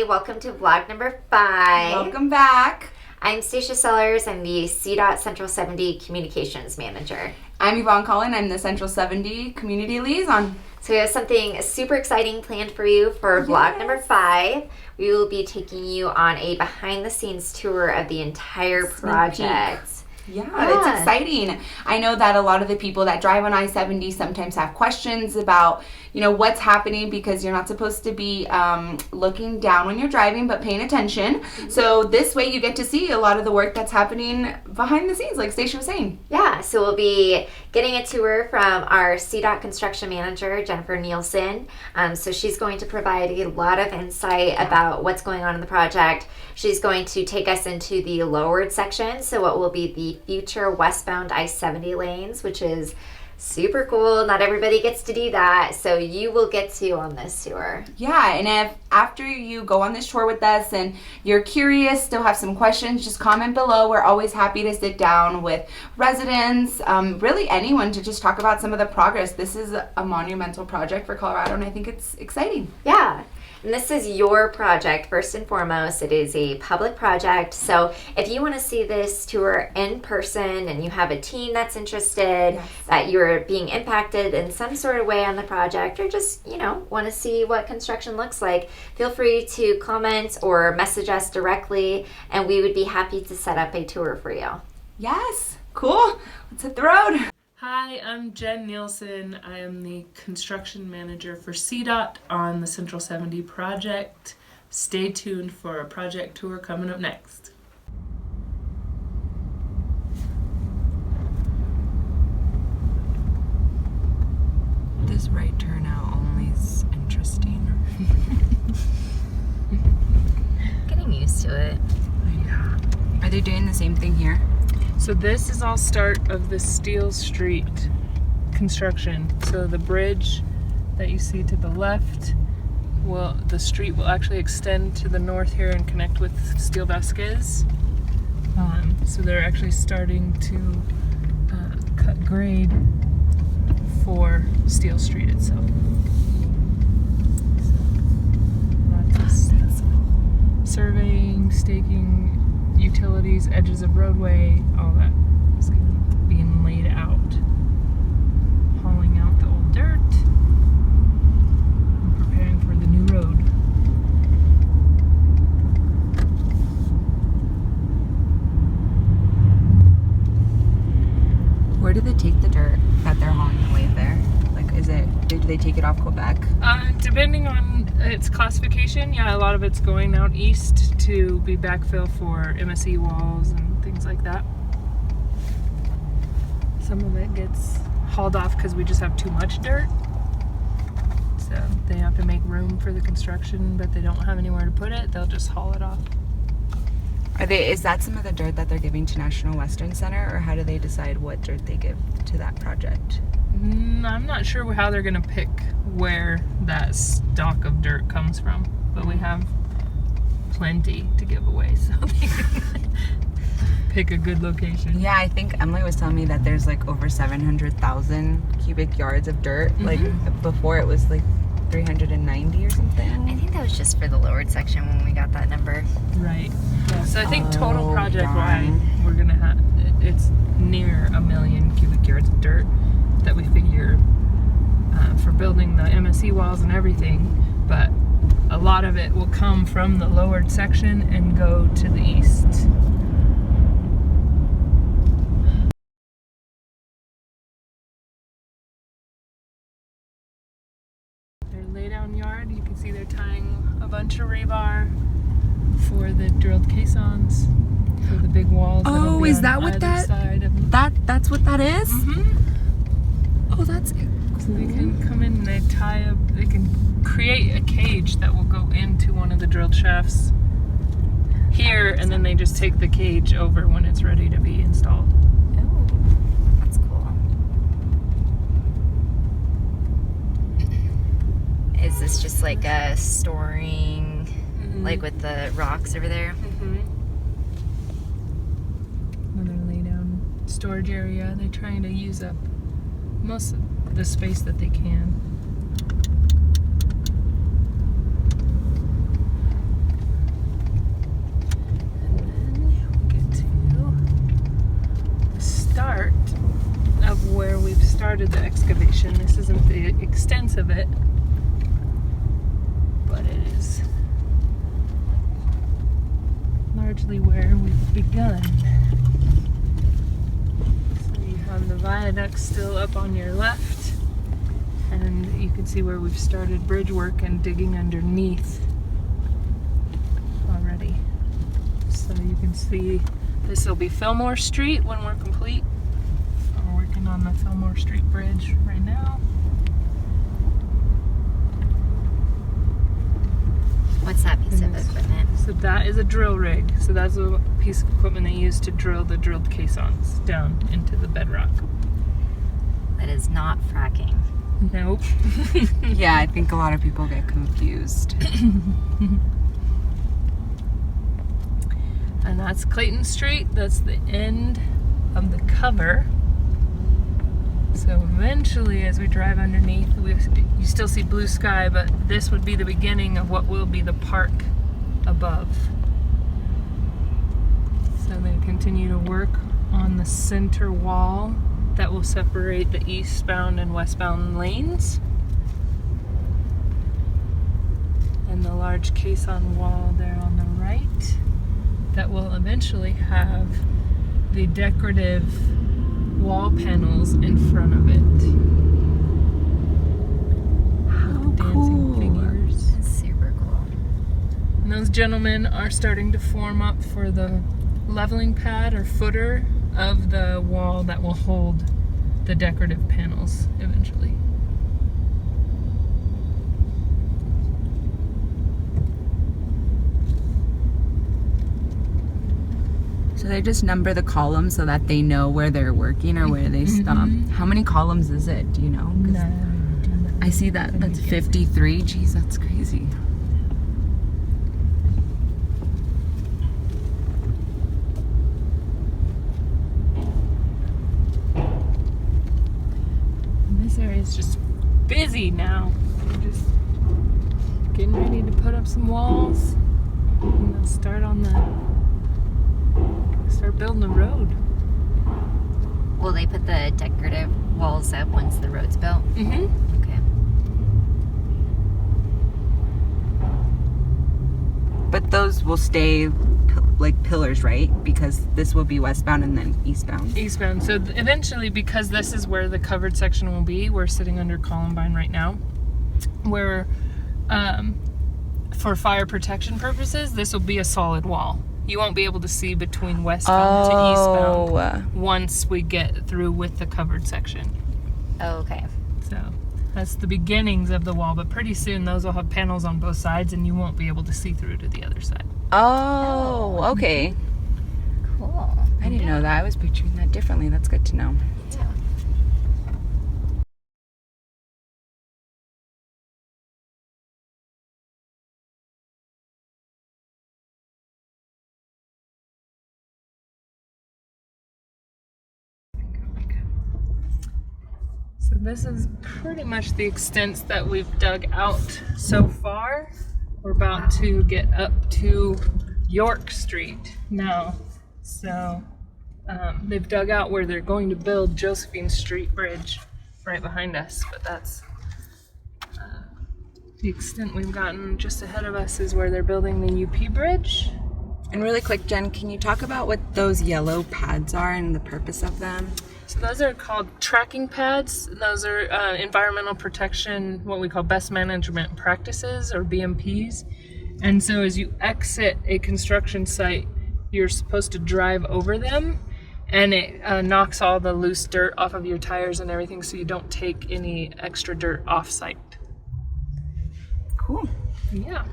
Hi, welcome to vlog number 5. Welcome back. I'm Stacia Sellers. I'm the CDOT Central 70 Communications Manager. I'm Yvonne Cullen. I'm the Central 70 Community Liaison. So we have something super exciting planned for you for vlog number 5. We will be taking you on a behind-the-scenes tour of the entire project. Yeah, it's exciting. I know that a lot of the people that drive on I-70 sometimes have questions about, what's happening because you're not supposed to be looking down when you're driving, but paying attention. Mm-hmm. So this way you get to see a lot of the work that's happening behind the scenes, like Stacia was saying. Yeah, so we'll be getting a tour from our CDOT construction manager, Jennifer Nielsen. So she's going to provide a lot of insight about what's going on in the project. She's going to take us into the lowered section, so what will be the future westbound I-70 lanes, which is super cool. Not everybody gets to do that, so you will get to on this tour. Yeah, and if after you go on this tour with us and you're curious, still have some questions, just comment below. We're always happy to sit down with residents, really anyone, to just talk about some of the progress. This is a monumental project for Colorado, and I think it's exciting. Yeah. And this is your project, first and foremost. It is a public project. So if you want to see this tour in person and you have a team that's interested, that you're being impacted in some sort of way on the project, or just, want to see what construction looks like, feel free to comment or message us directly, and we would be happy to set up a tour for you. Yes, cool. Let's hit the road. Hi, I'm Jen Nielsen. I am the construction manager for CDOT on the Central 70 project. Stay tuned for a project tour coming up next. This right turn out only is interesting. Getting used to it. Yeah. Are they doing the same thing here? So this is all start of the Steel Street construction. So the bridge that you see to the left, the street will actually extend to the north here and connect with Steel Vasquez. So they're actually starting to cut grade for Steel Street itself. Lots of surveying, staking, utilities, edges of roadway, all that is being laid out. Hauling out the old dirt and preparing for the new road. Where do they take the dirt that they're hauling away there? Like, do they take it off Quebec? Depending on its classification, a lot of it's going out east to be backfill for MSE walls and things like that. Some of it gets hauled off because we just have too much dirt. So they have to make room for the construction, but they don't have anywhere to put it. They'll just haul it off. Is that some of the dirt that they're giving to National Western Center, or how do they decide what dirt they give to that project? I'm not sure how they're going to pick where that stock of dirt comes from, but we have plenty to give away, so they can pick a good location. Yeah, I think Emily was telling me that there's like over 700,000 cubic yards of dirt. Mm-hmm. Like before it was like 390 or something. I think that was just for the lowered section when we got that number. Right. Yeah. So I think total project-wide, we're going to have, it's near 1 million cubic yards of dirt that we figure for building the MSE walls and everything, but a lot of it will come from the lowered section and go to the east. Their laydown yard, you can see they're tying a bunch of rebar for the drilled caissons for the big walls. Oh, is that what that's what that is? Mm-hmm. Oh, that's cool. So they can come in and they can create a cage that will go into one of the drilled shafts here, and then they just take the cage over when it's ready to be installed. Oh, that's cool. Is this just like a storing, like with the rocks over there? Another lay down storage area. They're trying to use up most of the space that they can. started the excavation. This isn't the extent of it, but it is largely where we've begun. So you have the viaduct still up on your left, and you can see where we've started bridge work and digging underneath already. So you can see this will be Fillmore Street when we're complete. We're working on the Fillmore Street Bridge right now. What's that piece of equipment? So that is a drill rig. So that's a piece of equipment they use to drill the drilled caissons down into the bedrock. That is not fracking. Nope. Yeah, I think a lot of people get confused. And that's Clayton Street. That's the end of the cover. So eventually, as we drive underneath, you still see blue sky, but this would be the beginning of what will be the park above. So they continue to work on the center wall that will separate the eastbound and westbound lanes. And the large caisson wall there on the right that will eventually have the decorative wall panels in front of it. How Dancing cool. figures. That's super cool. And those gentlemen are starting to form up for the leveling pad or footer of the wall that will hold the decorative panels eventually. So they just number the columns so that they know where they're working or where they stop. How many columns is it? Do you know? 'Cause I see that's 53. Geez, that's crazy. And this area is just busy now. We're just getting ready to put up some walls and then start building the road. Will they put the decorative walls up once the road's built? Mm-hmm. Okay. But those will stay like pillars, right? Because this will be westbound and then eastbound. Eastbound. So eventually, because this is where the covered section will be, we're sitting under Columbine right now, where for fire protection purposes, this will be a solid wall. You won't be able to see between westbound to eastbound once we get through with the covered section. Oh, okay. So that's the beginnings of the wall, but pretty soon those will have panels on both sides and you won't be able to see through to the other side. Oh, okay. Cool. I didn't know that. I was picturing that differently. That's good to know. Yeah. So this is pretty much the extent that we've dug out so far. We're about to get up to York Street now. So they've dug out where they're going to build Josephine Street Bridge right behind us, but that's the extent we've gotten. Just ahead of us is where they're building the UP Bridge. And really quick, Jen, can you talk about what those yellow pads are and the purpose of them? So those are called tracking pads. Those are environmental protection, what we call best management practices or BMPs. And so as you exit a construction site, you're supposed to drive over them, and it knocks all the loose dirt off of your tires and everything, so you don't take any extra dirt off site. Cool. Yeah.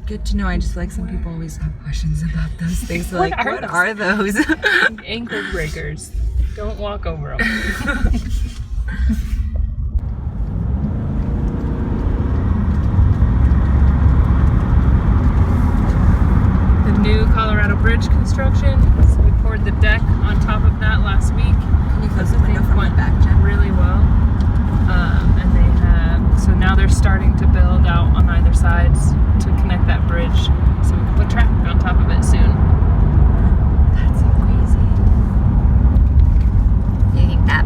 Good to know. I just like some people always have questions about those things. They're like, what are those? Ankle breakers. Don't walk over them. The new Colorado Bridge construction. So we poured the deck on top of that last week. Can you close the window from the Went back, Jen? really well. And they have, so now they're starting to build out on either sides to connect that bridge so we can put traffic on top of it soon. That's so crazy. Do you think that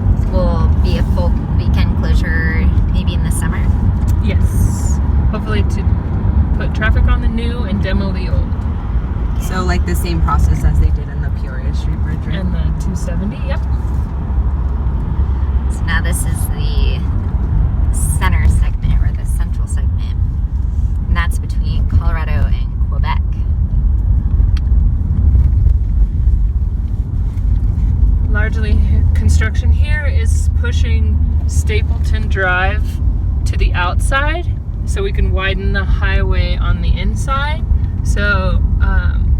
like the same process as they did in the Peoria Street Bridge, right? And the 270, yep. So now this is the center segment, or the central segment. And that's between Colorado and Quebec. Largely, construction here is pushing Stapleton Drive to the outside so we can widen the highway on the inside. So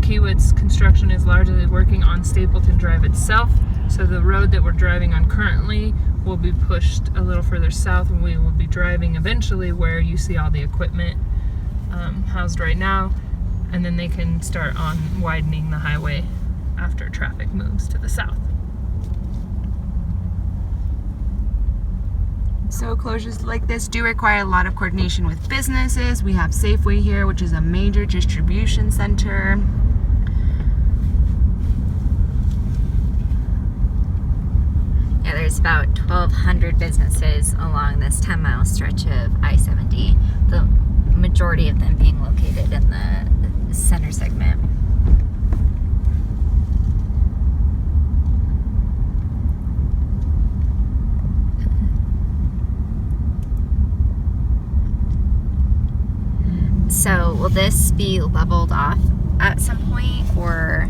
Kiewit's construction is largely working on Stapleton Drive itself. So the road that we're driving on currently will be pushed a little further south, and we will be driving eventually where you see all the equipment housed right now. And then they can start on widening the highway after traffic moves to the south. So closures like this do require a lot of coordination with businesses. We have Safeway here, which is a major distribution center. Yeah, there's about 1,200 businesses along this 10-mile stretch of I-70. The majority of them being located in the center segment. So will this be leveled off at some point, or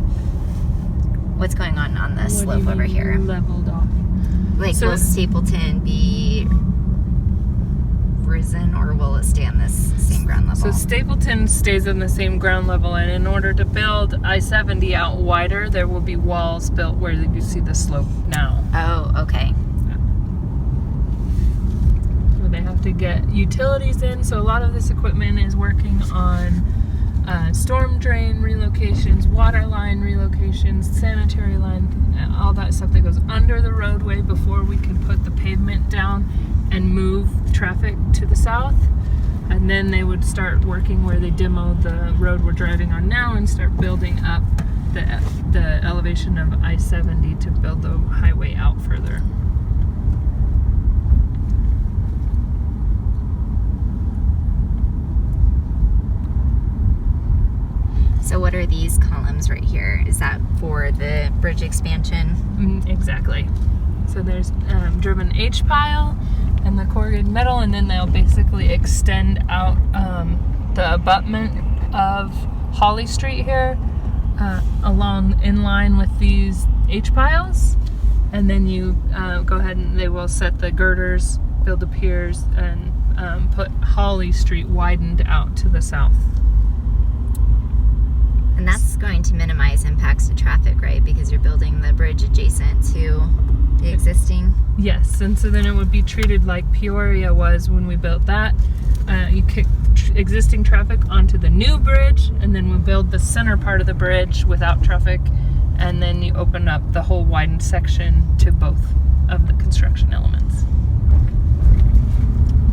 what's going on the slope over here? Leveled off. Like, So- will Stapleton be risen, or will it stay on this same ground level? So Stapleton stays on the same ground level, and in order to build I-70 out wider, there will be walls built where you see the slope now. Oh, okay. Where they have to get utilities in, so a lot of this equipment is working on storm drain relocations, water line relocations, sanitary line, all that stuff that goes under the roadway before we can put the pavement down and move traffic to the south. And then they would start working where they demo the road we're driving on now and start building up the elevation of I-70 to build the highway out further. So what are these columns right here? Is that for the bridge expansion? Exactly. So there's German H-pile and the corrugated metal, and then they'll basically extend out the abutment of Holly Street here along in line with these H-piles, and then you go ahead and they will set the girders, build the piers, and put Holly Street widened out to the south. And that's going to minimize impacts to traffic, right? Because you're building the bridge adjacent to the existing. Yes, and so then it would be treated like Peoria was when we built that. You kick existing traffic onto the new bridge, and then we build the center part of the bridge without traffic, and then you open up the whole widened section to both of the construction elements.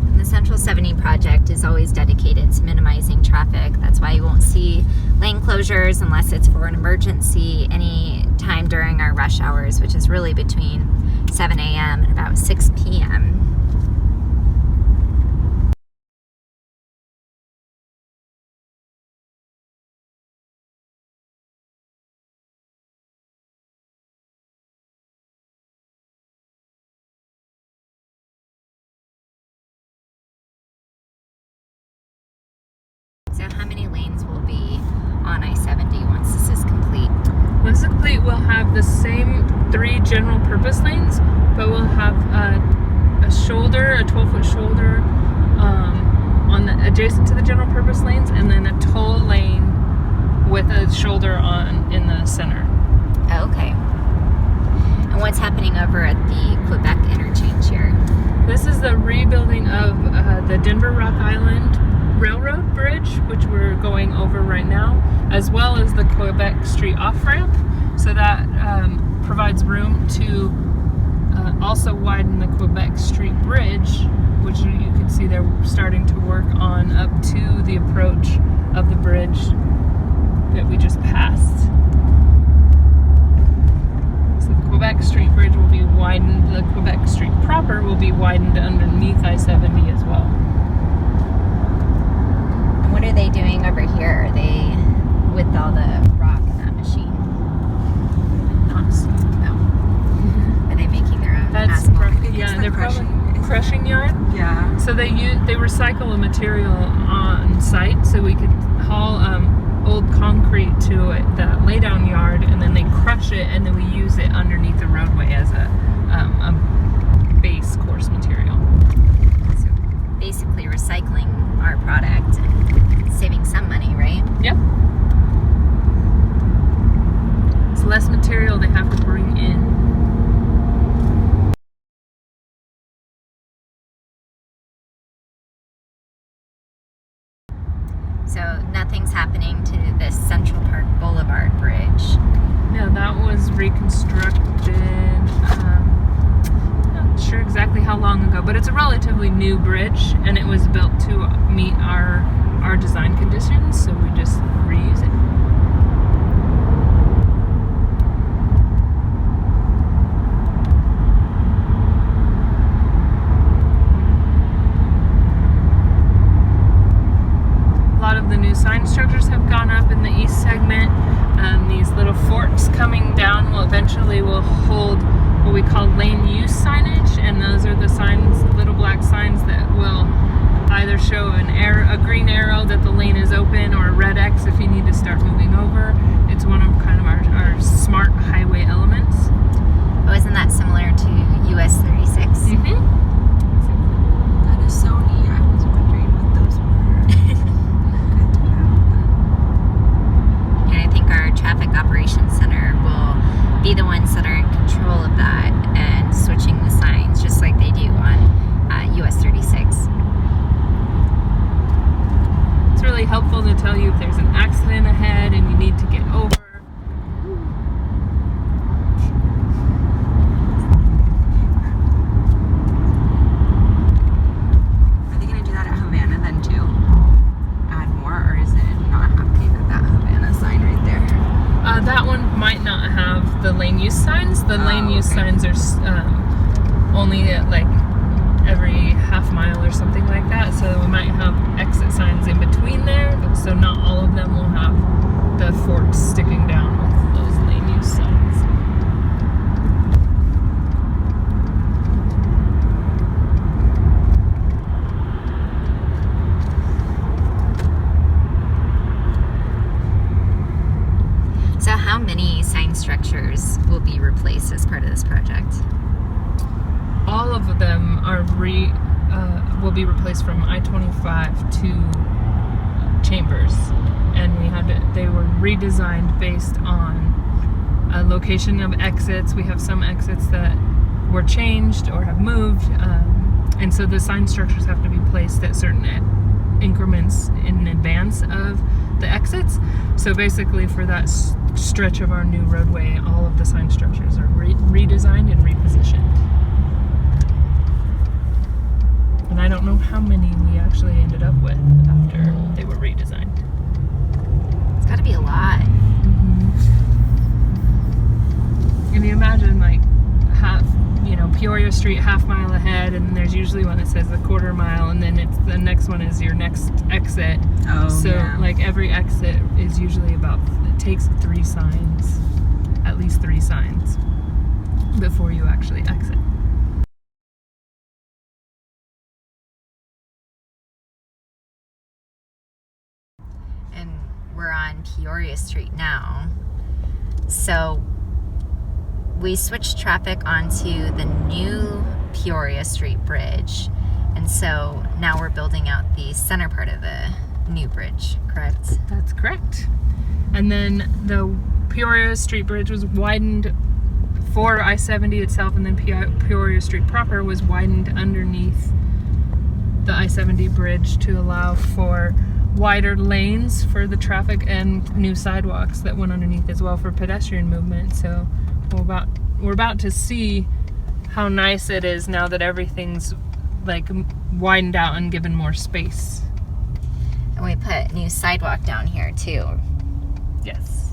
And the Central 70 project is always dedicated to minimizing traffic. That's why you won't see lane closures unless it's for an emergency any time during our rush hours, which is really between 7 a.m. and about 6 p.m. So how many lanes will be on I-70 once this is complete? Once it's complete, we'll have the same 3 general purpose lanes, but we'll have a shoulder, a 12-foot shoulder on the adjacent to the general purpose lanes, and then a toll lane with a shoulder on in the center. Okay. And what's happening over at the Quebec interchange here? This is the rebuilding of the Denver Rock Island Railroad Bridge, which we're going over right now, as well as the Quebec Street off-ramp. So that provides room to also widen the Quebec Street Bridge, which you can see they're starting to work on up to the approach of the bridge that we just passed. So the Quebec Street Bridge will be widened, the Quebec Street proper will be widened underneath I-70 as well. What are they doing over here? Are they, with all the rock and crushing yard. Yeah. So they recycle a material on site, so we could haul old concrete to the laydown yard, and then they crush it, and then we use it underneath the roadway as a base course material. So basically recycling our product and saving some money, right? Yep. It's less material they have to bring in. So nothing's happening to this Central Park Boulevard bridge. No, that was reconstructed. Not sure exactly how long ago, but it's a relatively new bridge, and it was built to meet our design conditions, so we just reuse it. A lot of the new sign structures have gone up in the east segment. These little forks coming down will hold what we call lane use signage, and those are the signs, little black signs that will either show a green arrow that the lane is open, or a red X if you need to start moving over. It's one of kind of our smart highway elements. Oh, isn't that similar to US 36? Mm-hmm. That is so neat. I was wondering what those were. Good to know. And I think our traffic operations center will be the ones that are in control of that and switching the signs, just like they do on US 36. It's really helpful to tell you if there's an accident ahead and you need to get over. Are they going to do that at Havana then too? Add more, or is it not happening at that Havana sign right there? That one might not have the lane use signs. The lane use okay. signs are only at like every half mile or something like that. So we might have exit signs in between there. So not all of them will have the forks sticking down with those lane use signs. So how many sign structures will be replaced as part of this project? All of them are will be replaced from I-25 to Chambers, and they were redesigned based on a location of exits. We have some exits that were changed or have moved, and so the sign structures have to be placed at certain increments in advance of the exits. So basically for that stretch of our new roadway, all of the sign structures are redesigned and repositioned. And I don't know how many we actually ended up with after they were redesigned. It's got to be a lot. Can you imagine like Peoria Street half mile ahead, and there's usually one that says a quarter mile, and then the next one is your next exit. Oh, so yeah. like every exit is usually it takes 3 signs, at least 3 signs before you actually exit. And we're on Peoria Street now. So we switched traffic onto the new Peoria Street bridge. And so now we're building out the center part of the new bridge, correct? That's correct. And then the Peoria Street Bridge was widened for I-70 itself, and then Peoria Street proper was widened underneath the I-70 bridge to allow for wider lanes for the traffic and new sidewalks that went underneath as well for pedestrian movement. So we're about to see how nice it is now that everything's like widened out and given more space. And we put new sidewalk down here too. Yes.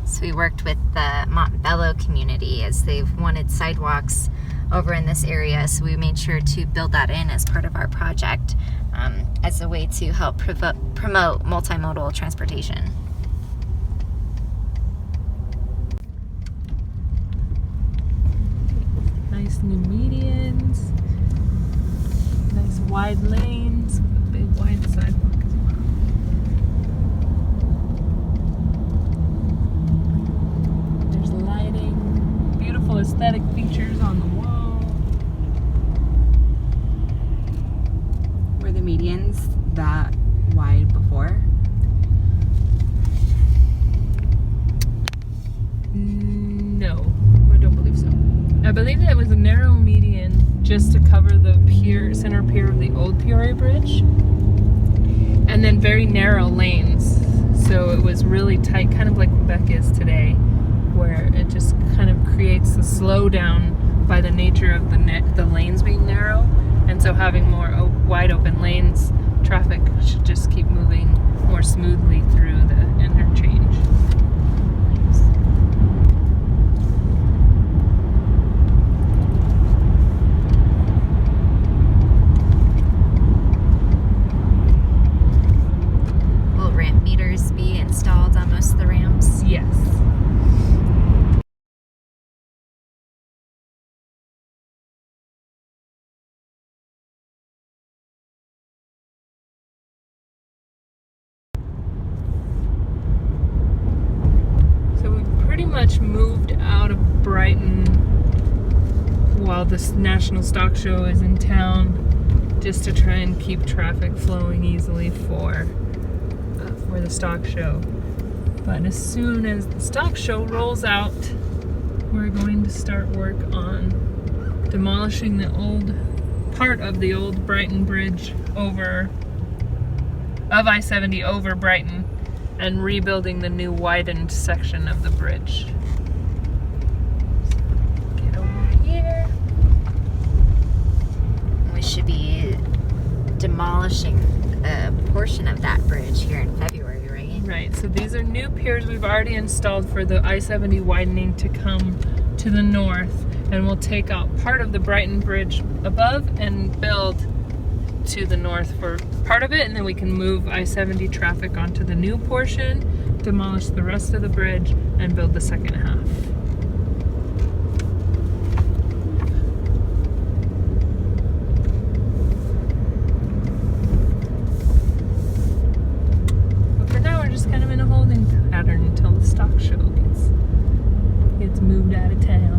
So we worked with the Montbello community as they've wanted sidewalks over in this area. So we made sure to build that in as part of our project as a way to help promote multimodal transportation. Nice nice new medians. Nice wide lanes with a big wide sidewalk as well. There's lighting, beautiful aesthetic features on the wall. Were the medians that wide before? No, I don't believe so. I believe that it was a narrow median just to cover the center pier of the old Peoria Bridge, and then very narrow lanes. So it was really tight, kind of like Quebec is today, where it just kind of creates a slowdown by the nature of the lanes being narrow, and so having more wide open lanes, traffic should just keep moving more smoothly through the interchange. Will ramp meters be installed on most of the ramps? Yes. So we pretty much moved out of Brighton while this National Stock Show is in town, just to try and keep traffic flowing easily for the stock show. But as soon as the stock show rolls out, we're going to start work on demolishing the old part of the old Brighton Bridge of I-70 over Brighton, and rebuilding the new widened section of the bridge. So, get over here. We should be demolishing a portion of that bridge here in February, right? Right, so these are new piers we've already installed for the I-70 widening to come to the north, and we'll take out part of the Brighton Bridge above and build to the north for part of it, and then we can move I-70 traffic onto the new portion, demolish the rest of the bridge, and build the second half. But for now, we're just kind of in a holding pattern until the stock show gets moved out of town.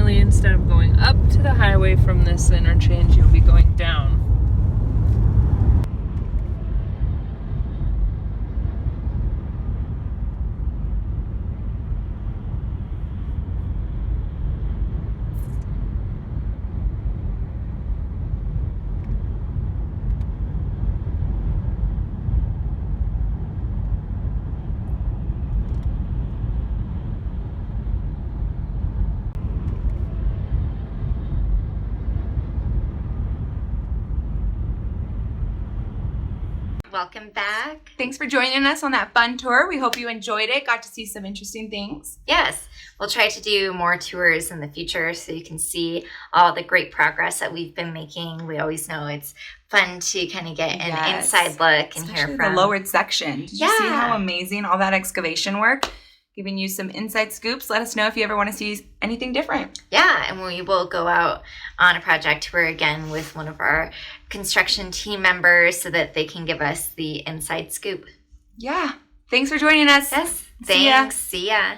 Instead of going up to the highway from this interchange, you'll be going down. Welcome back. Thanks for joining us on that fun tour. We hope you enjoyed it, got to see some interesting things. Yes, we'll try to do more tours in the future so you can see all the great progress that we've been making. We always know it's fun to kind of get an inside look and Especially hear from the lowered section. Did you see how amazing all that excavation work? Giving you some inside scoops. Let us know if you ever want to see anything different. Yeah, and we will go out on a project tour again with one of our construction team members so that they can give us the inside scoop. Yeah. Thanks for joining us. Yes. Thanks. See ya.